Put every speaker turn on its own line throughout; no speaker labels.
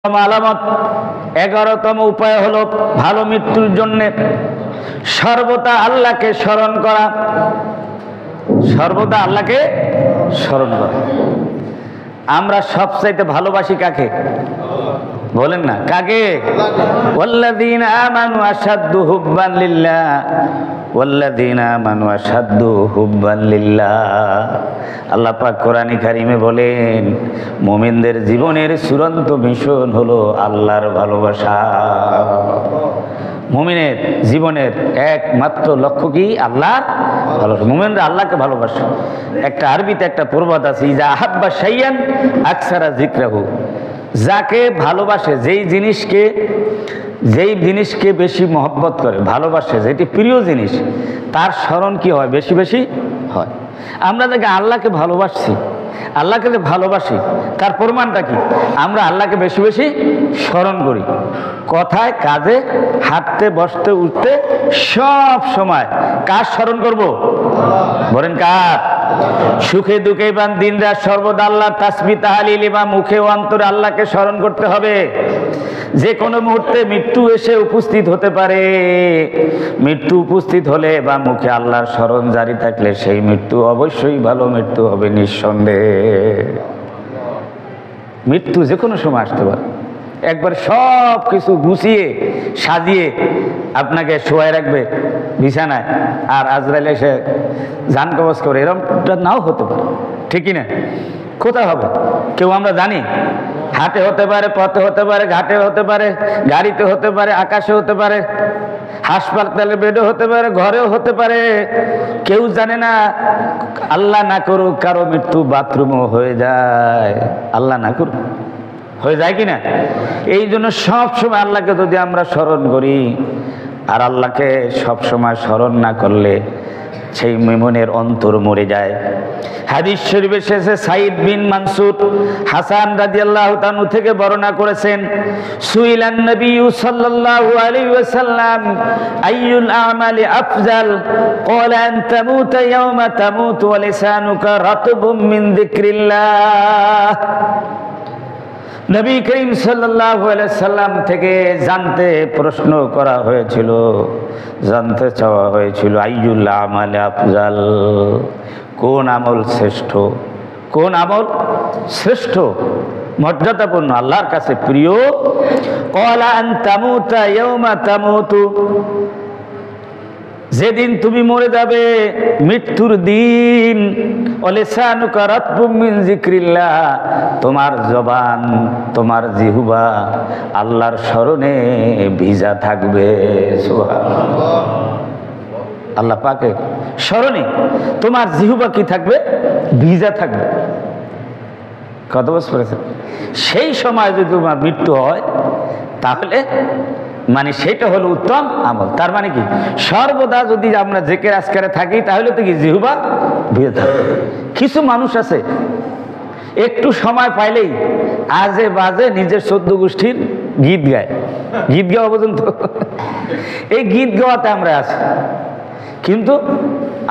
আলামত 11তম উপায় হলো ভালো মৃত্যুর জন্য সর্বদা আল্লাহকে স্মরণ করা। সর্বদা আল্লাহকে স্মরণ করা। আমরা সবচাইতে ভালোবাসি কাকে বলেন না? কাকে? ওয়াল্লাযীনা আমানু আশাদ্দু হুব্বান লিল্লাহ, ওয়াল্লাযীনা আমানু আশাদ্দু হুব্বান লিল্লাহ। আল্লাহ পাক কোরআনে কারিমে বলেন, মুমিনদের জীবনের চূড়ান্ত মিশন হলো আল্লাহর ভালোবাসা। মুমিনের জীবনের একমাত্র লক্ষ্য কি? আল্লাহর ভালোবাসা। মুমিনরা আল্লাহকে ভালোবাসে। একটা আরবিতে একটা প্রবাদ আছে, ইজা আহাব্বা শাইয়ান আকসারা যিকরাহু। যাকে ভালোবাসে, যেই জিনিসকে বেশি মহব্বত করে, ভালোবাসে, যেটি প্রিয় জিনিস, তার স্মরণ কি হয়? বেশি বেশি হয়। আমরা দেখে আল্লাহকে ভালোবাসছি, আল্লাহকে যে ভালোবাসি তার প্রমাণটা কি? আমরা আল্লাহকে বেশি বেশি স্মরণ করি, কথায় কাজে, হাঁটতে বসতে উঠতে সব সময় কার স্মরণ করব? বলেন কার? সুখে দুঃখে বা দিন রাত সর্বদা আল্লাহর তাসবিহ তাহলিল বা মুখে ও অন্তরে আল্লাহকে স্মরণ করতে হবে। যে কোনো মুহূর্তে মৃত্যু এসে উপস্থিত হতে পারে। মৃত্যু উপস্থিত হলে বা মুখে আল্লাহর স্মরণ জারি থাকলে সেই মৃত্যু অবশ্যই ভালো মৃত্যু হবে, নিঃসন্দেহে। মৃত্যু যে কোনো সময় আসতে পারে। একবার সব কিছু গুছিয়ে সাজিয়ে আপনাকে শোয়ায় রাখবে বিছানায়, আর আজরাইল এসে জান কবজ করে, এরকমটা নাও হতে পারে। ঠিকই না? কোথায় হবে কেউ আমরা জানি? হাটে হতে পারে, পথে হতে পারে, ঘাটে হতে পারে, গাড়িতে হতে পারে, আকাশে হতে পারে, হাসপাতালে বেডে হতে পারে, ঘরেও হতে পারে। কেউ জানে না। আল্লাহ না করুক কারো মৃত্যু বাথরুমও হয়ে যায়। আল্লাহ না করুক, হয়ে যায় কি না? এই জন্য সবসময় আল্লাহকে যদি আমরা স্মরণ করি, আর আল্লাহকে সবসময় স্মরণ না করলে সেই মুমিনের অন্তর মরে যায়। হাদিস শরীফে এসেছে, সাইদ বিন মানসুর হাসান রাদিয়াল্লাহু তাআলা থেকে বর্ণনা করেছেন, সুইলান নবী সাল্লাল্লাহু আলাইহি ওয়াসাল্লাম আইয়ুল আমালি আফজাল, ক্বালা আন তামুতা ইয়াওমা তামুতু ওয়া লিসানুকা রাতবুম মিন যিকরিল্লাহ। নবী করিম সাল্লাল্লাহু আলাইহি সাল্লাম থেকে প্রশ্ন করা হয়েছিল, জানতে চাওয়া হয়েছিল, আইয়ুল আমালি আফজাল, কোন আমল শ্রেষ্ঠ? কোন আমল শ্রেষ্ঠ, মর্যাদাপূর্ণ, আল্লাহর কাছে প্রিয়? ক্বালা আন তামুতা ইয়াওমা তামুতু, যেদিন তুমি মরে যাবে, মৃত্যুর দিন। ওয়ালিসানুকা রাতবুম মিন যিকরিল্লাহ, তোমার জবান, তোমার জিহ্বা আল্লাহর স্মরণে ভিজা থাকবে। সুবহানাল্লাহ। আল্লাহ পাকের স্মরণে তোমার জিহ্বা কি থাকবে? ভিজা থাকবে। কত বছর পড়েছে? সেই সময় যদি তোমার মৃত্যু হয়, তাহলে মানে সেটা হলো উত্তম আমল। তার মানে কি? সর্বদা যদি আমরা জিকির আজকারে থাকি, তাহলে তো কি জিহ্বা ভিজে থাকবে। কিছু মানুষ আছে একটু সময় পাইলেই আজে বাজে নিজের 14 গোষ্ঠীর গীত গায়। গীত গাওয়া পর্যন্ত, এই গীত গাওয়াতে আমরা আছি। কিন্তু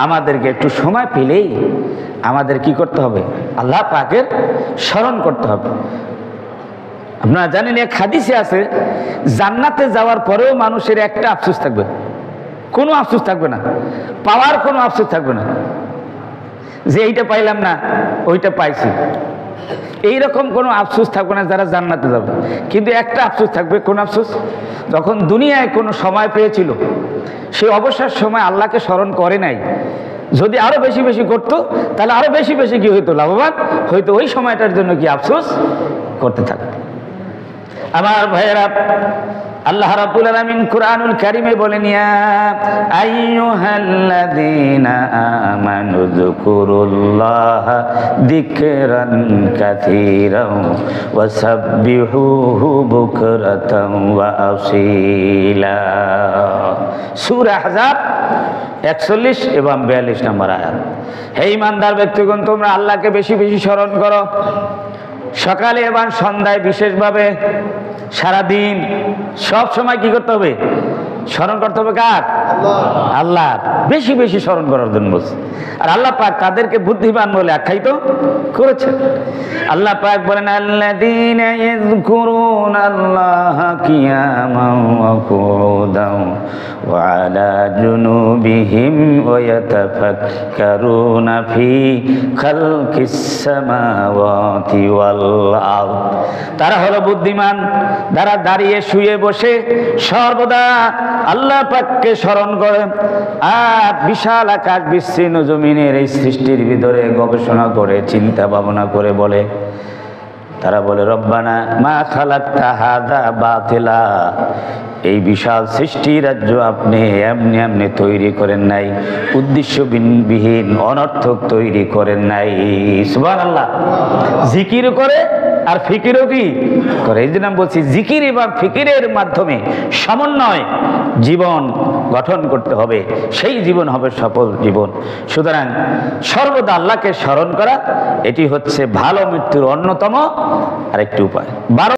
আমাদেরকে একটু সময় পেলেই আমাদের কি করতে হবে? আল্লাহ পাকের স্মরণ করতে হবে। আপনারা জানেন, এক হাদিসে আছে, জান্নাতে যাওয়ার পরেও মানুষের একটা আফসোস থাকবে, কোনো আফসোস থাকবে না, পাওয়ার কোনো আফসোস থাকবে না, যে এইটা পাইলাম না, ওইটা পাইছি, এইরকম কোনো আফসোস থাকবে না যারা জান্নাতে যাবে। কিন্তু একটা আফসোস থাকবে। কোন আফসোস? যখন দুনিয়ায় কোনো সময় পেয়েছিল, সেই অবসর সময় আল্লাহকে স্মরণ করে নাই। যদি আরো বেশি বেশি করতো, তাহলে আরো বেশি বেশি কি হইতো? লাভবান হয়তো। ওই সময়টার জন্য কি আফসোস করতে থাকতো। আমার ভাইয়েরা, আল্লাহ রাব্বুল আলামিন কুরআনুল কারীমে বলেন, ইয়া আইয়ুহাল্লাযীনা আমানু যকুরুল্লাহা যিকরান কাসীরান ওয়া সাব্বিহুহু বুকরাতান ওয়া আসীলা। সূরা আহজাব 41 এবং 42 নম্বর আয়াত। হে ঈমানদার ব্যক্তিগণ, তোমরা আল্লাহকে বেশি বেশি স্মরণ করো। সকালে এবং সন্ধ্যায় বিশেষভাবে, সারাদিন সব সময় কি করতে হবে? স্মরণ করতে হবে কার? আল্লাহ। বেশি বেশি স্মরণ করার জন্য বলছে। আর আল্লাহ পাক তাদেরকে বুদ্ধিমান বলে আখ্যায়িত করেছেন। আল্লাহ পাক বলেন, আল্লাযীনা ইয়াযকুরুনাল্লাহা কিয়ামান ওয়া কুউদান ওয়া আলা জুনুবিহিম ওয়া ইয়াতাফাক্কারুনা ফি খালকিস সামাওয়াতি ওয়াল আরদ। তারা হলো বুদ্ধিমান, যারা দাঁড়িয়ে শুয়ে বসে সর্বদা আল্লাহ পাককে স্মরণ করে আর বিশাল আকাশ বিস্তীর্ণ জমিনের এই সৃষ্টির ভিতরে গবেষণা করে চিন্তা ভাবনা করে বলে, তারা বলে, রব্বানা মা খালাকতা হাযা বাতিলা, এই বিশাল সৃষ্টি রাজ্য আপনি এমনি এমনি তৈরি করেন নাই, উদ্দেশ্যবিহীন অনর্থক তৈরি করেন নাই। সুবহানাল্লাহ। জিকির করে আর ফিকিরও কি করে। এই জন্য আমি বলছি জিকির এবং ফিকিরের মাধ্যমে সমন্বয় জীবন গঠন করতে হবে, সেই জীবন হবে সফল জীবন। সুতরাং সর্বদা আল্লাহকে স্মরণ করা এটি হচ্ছে ভালো মৃত্যুর অন্যতম আরেকটি উপায়।